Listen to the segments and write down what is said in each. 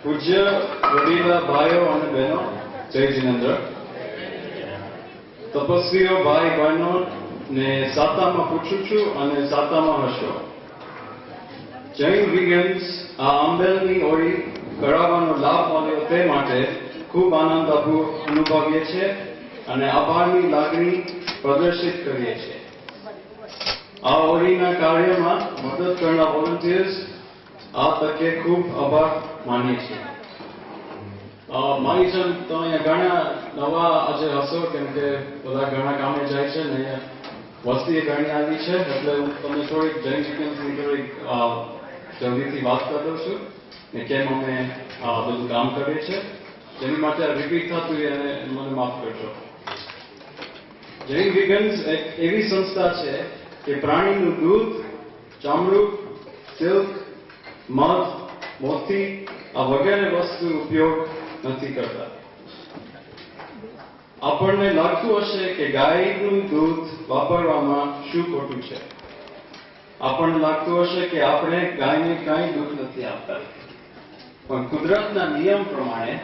પૂજ્ય વડીલા ભાઈઓ અને બહેનો, જય જિનેન્દ્ર. તપસ્વીઓ ભાઈ બહેનો ને સાતામાં પૂછું છું અને સાતામાં હશો. જૈન વિગન્સ આ આંબેલની ઓળી કરાવવાનો લાભ મળ્યો તે માટે ખૂબ આનંદ અનુભવીએ છીએ અને આભારની લાગણી પ્રદર્શિત કરીએ છીએ. આ ઓળીના કાર્યમાં મદદ કરનાર વોલન્ટિયર્સ આ તકે ખૂબ આભાર માનીએ છીએ. મારી જેમ તો અહીંયા ઘણા નવા આજે હશો, કેમ કે બધા ઘણા કામે જાય છે ને વસ્તી ઘણી આવી છે, એટલે હું તમને થોડીક જૈન વિજ્ઞાનની થોડીક જલ્દીથી વાત કરી દઉં છું ને કેમ અમે બધું કામ કરીએ છીએ. જેની માટે રિપીટ થતું એને મને માફ કરજો. જૈન વિગન્સ એક એવી સંસ્થા છે કે પ્રાણીનું દૂધ, ચામડું, સિલ્ક, મધ, મોતી આ વગેરે વસ્તુ ઉપયોગ નથી કરતા. આપણને લાગતું હશે કે ગાયનું દૂધ વાપરવામાં શું ખોટું છે. આપણને લાગતું હશે કે આપણે ગાયને કાંઈ દૂધ નથી આપતા, પણ કુદરતના નિયમ પ્રમાણે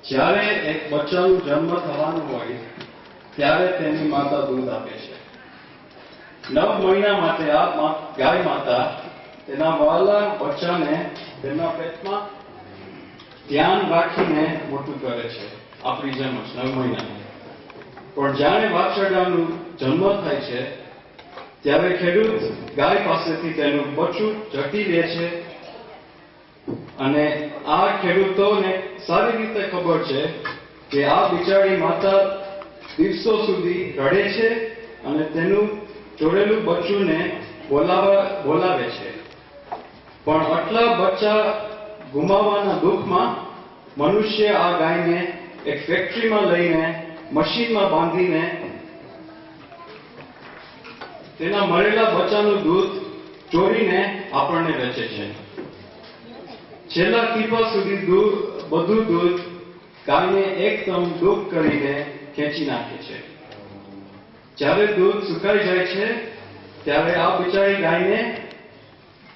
જ્યારે એક બચ્ચાનું જન્મ થવાનું હોય ત્યારે તેની માતા દૂધ આપે છે. 9 મહિના માટે આ ગાય માતા તેના વહાલા બચ્ચાને તેમના પેટમાં ધ્યાન રાખીને મોટું કરે છે, આપણી જેમ જ 9 મહિના. પણ જ્યારે વાછરડાનું જન્મ થાય છે ત્યારે ખેડૂત ગાય પાસેથી તેનું બચ્ચું ઝડપી લે છે અને આ ખેડૂતોને સારી રીતે ખબર છે કે આ બિચારી માતા દિવસો સુધી રડે છે અને તેનું ચોરેલું બચ્ચુને બોલાવે છે. પણ આટલા બચ્ચા ગુમાવવાના દુઃખમાં મનુષ્ય આ ગાયને એક ફેક્ટરીમાં લઈને મશીનમાં બાંધીને તેના મરેલા બચ્ચાનું દૂધ ચોરીને આપણને વેચે છે. છેલ્લા ટીપા સુધી બધું દૂધ ગાયને એકદમ દુઃખ કરીને ખેંચી નાખે છે. જ્યારે દૂધ સુકાઈ જાય છે ત્યારે આ બિચારી ગાયને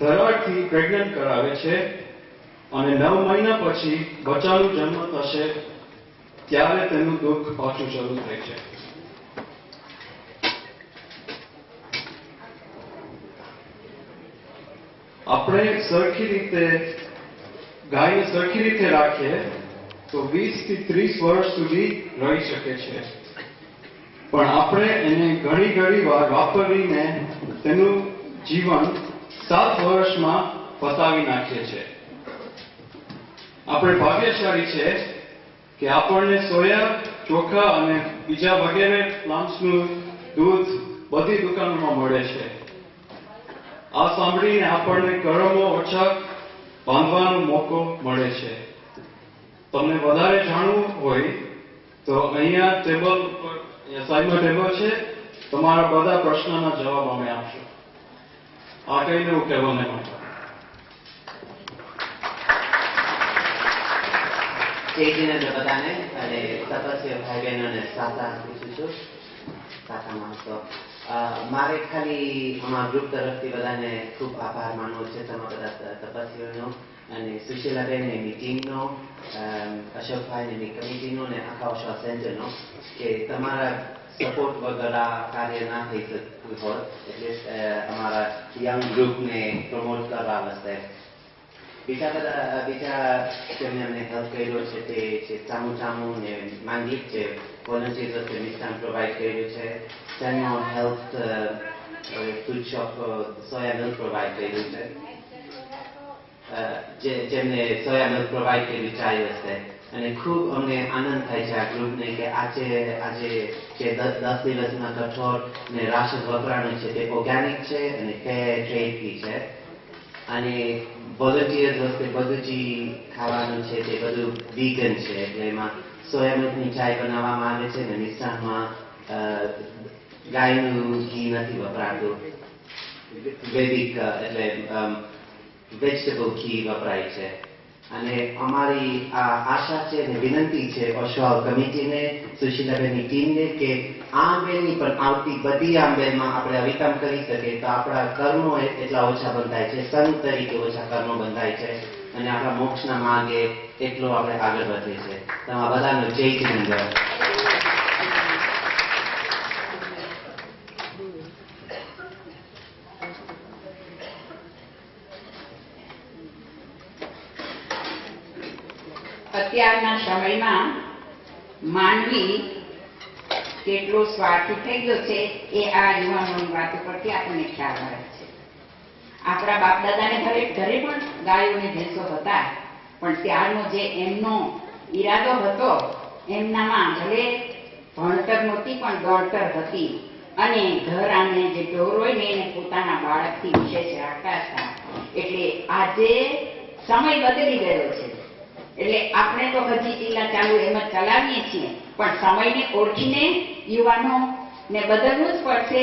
ધરાડથી પ્રેગ્નન્ટ કરાવે છે અને 9 મહિના પછી બચ્ચાનું જન્મ થશે ત્યારે તેનું દુઃખ પાછું શરૂ થાય છે. આપણે ગાયને સરખી રીતે રાખીએ તો 20 થી 30 વર્ષ સુધી રહી શકે છે, પણ આપણે એને ઘણી વાર વાપરીને તેનું જીવન 7 વર્ષમાં પતાવી નાખીએ છીએ. આપણે ભાગ્યશાળી છે કે આપણને સોયા, ચોખા અને બીજા વગેરે પ્લાન્ટ્સનું દૂધ બધી દુકાનોમાં મળે છે. આ સાંભળીને આપણને કરમો ઓછા બાંધવાનો મોકો મળે છે. તમને વધારે જાણવું હોય તો અહીંયા ટેબલ ઉપર સાઈડમાં ટેબલ છે, તમારા બધા પ્રશ્નના જવાબ અમે આપશું. આ કહીને હું કહેવા નહીં માંગતો. જય જિનેન્દ્ર બધાને અને તપસ્વી ભાઈ બહેનોને સાતા પૂછું છું. સાતા માણસો મારે ખાલી અમારા ગ્રુપ તરફથી બધાને ખૂબ આભાર માનવો છે, તમારા બધા તપસ્વીઓનો અને સુશીલાબેન એની ટીમનો, અશોકભાઈ એની કમિટીનો અને આખા ઓશા સેન્ટરનો, કે તમારા સપોર્ટ વગર આ કાર્ય ના થઈ શકતું હોત. એટલે અમારા યંગ ગ્રુપને પ્રમોટ કરવા વાસ્તે બીજા જેમને અમને હેલ્પ કર્યો છે તે છે ચામુ ને માંગીક છે વોલન્ટિયર્સ વચ્ચે મિષ્ટાન પ્રોવાઈડ કર્યું છે. તેમનો health food shop soya milk provide કર્યું છે, જેમને સોયા મિલ્ક પ્રોવાઈડ કર્યું ચાય વસ્તે. અને ખૂબ અમને આનંદ થાય છે આ ગ્રુપને કે આજે જે 10 દિવસના કઠોળ ને રાશન વપરાણું છે તે ઓર્ગેનિક છે અને ફેર ટ્રેડ ફ્રી છે. અને વોલન્ટિયર્સ વસ્તે બધું જે ખાવાનું છે તે બધું વીગન છે, એટલે એમાં સોયા મિલ્કની ચાય બનાવવામાં આવે છે અને મિષ્ટાનમાં ગાયનું ઘી નથી વપરાતું, વૈદિક એટલે વેજીટેબલ ઘી વપરાય છે. અને અમારી આ આશા છે અને વિનંતી છે ઓશવાલ કમિટીને, સુશીલાબેનની ટીમને કે આ આંબેલની પણ આવતી બધી આંબેલમાં આપણે અવિકામ કરી શકીએ તો આપણા કર્મો એટલા ઓછા બંધાય છે, સંત તરીકે ઓછા કર્મો બંધાય છે. અને આપણા મોક્ષના માર્ગે એટલો આપણે આગળ વધીએ છીએ. તમારા બધાનો જય જિનેન્દ્ર. અત્યારના સમયમાં માનવી કેટલો સ્વાર્થી થઈ ગયો છે એ આ યુવાનોની વાતો પરથી આપણને ખ્યાલ આવે છે. આપણા બાપ દાદાને ઘરે પણ ગાયો અને ભેંસો હતા, પણ ત્યારનો જે એમનો ઈરાદો હતો, એમનામાં ભલે ભણતર નહોતી પણ ગણતર હતી, અને ઘર આને જે ઢોર હોય ને એને પોતાના બાળકથી વિશેષ રાખતા હતા. એટલે આજે સમય બદલી ગયો છે. એટલે આપણે તો હજી ચીલા ચાલુ એમ જ ચલાવીએ છીએ, પણ સમયને ઓળખીને યુવાનોને બદલવું જ પડશે.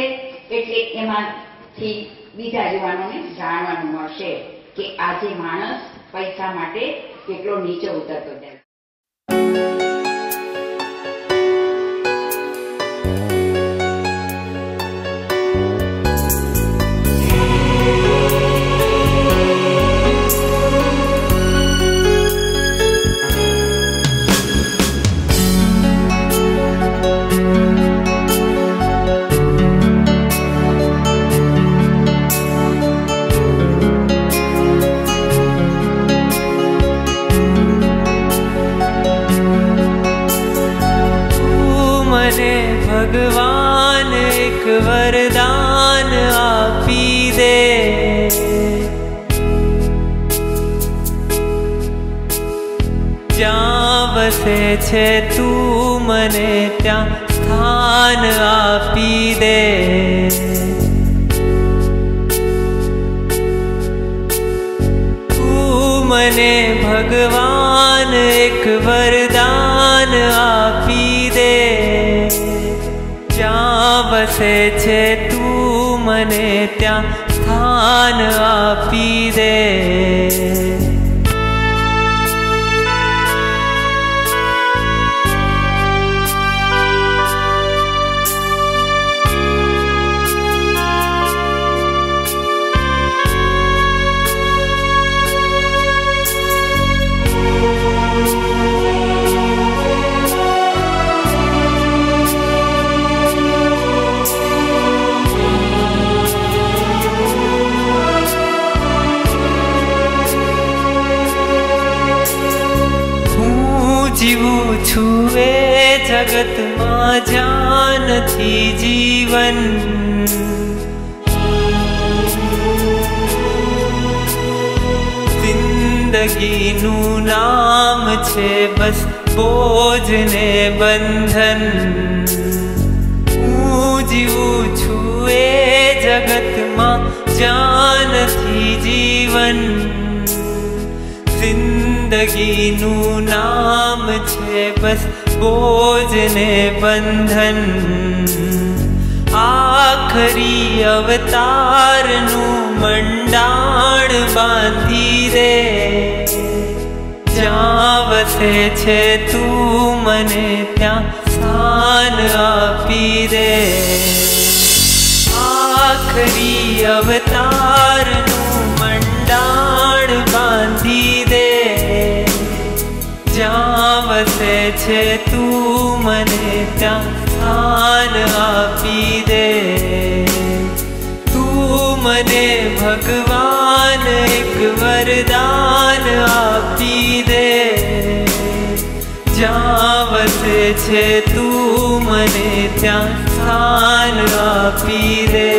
એટલે એમાંથી બીજા યુવાનોને જાણવાનું મળશે કે આજે માણસ પૈસા માટે કેટલો નીચે ઉતરતો જાય. भगवान एक वरदान आपी दे, જ્યાં વસે છે તું મને ત્યાં સ્થાન આપી દે. તું મને ભગવાન એક વરદાન આપી દે, જ્યાં વસે છે તું મને ત્યાં સ્થાન આપી દે. જીવું છું એ જગતમાં જ્યાં નથી જીવન, જિંદગીનું નામ છે બસ બોજ ને બંધન. હું જીવું છું એ જગતમાં જ્યાં નથી જીવન, જિંદગીનું નામ છે બસ બોજ ને બંધન. આખરી અવતારનું મંડાણ બાંધી દે, જ્યાં વસે છે તું મને ત્યાં સ્થાન આપી દે. આખરી અવતારનું મંડાણ બાંધી દે, જ્યાં વસે છે તું મને ત્યાં સ્થાન આપી દે. તું મને ભગવાન એક વરદાન આપી દે, જ્યાં વસે છે તું મને ત્યાં સ્થાન આપી દે.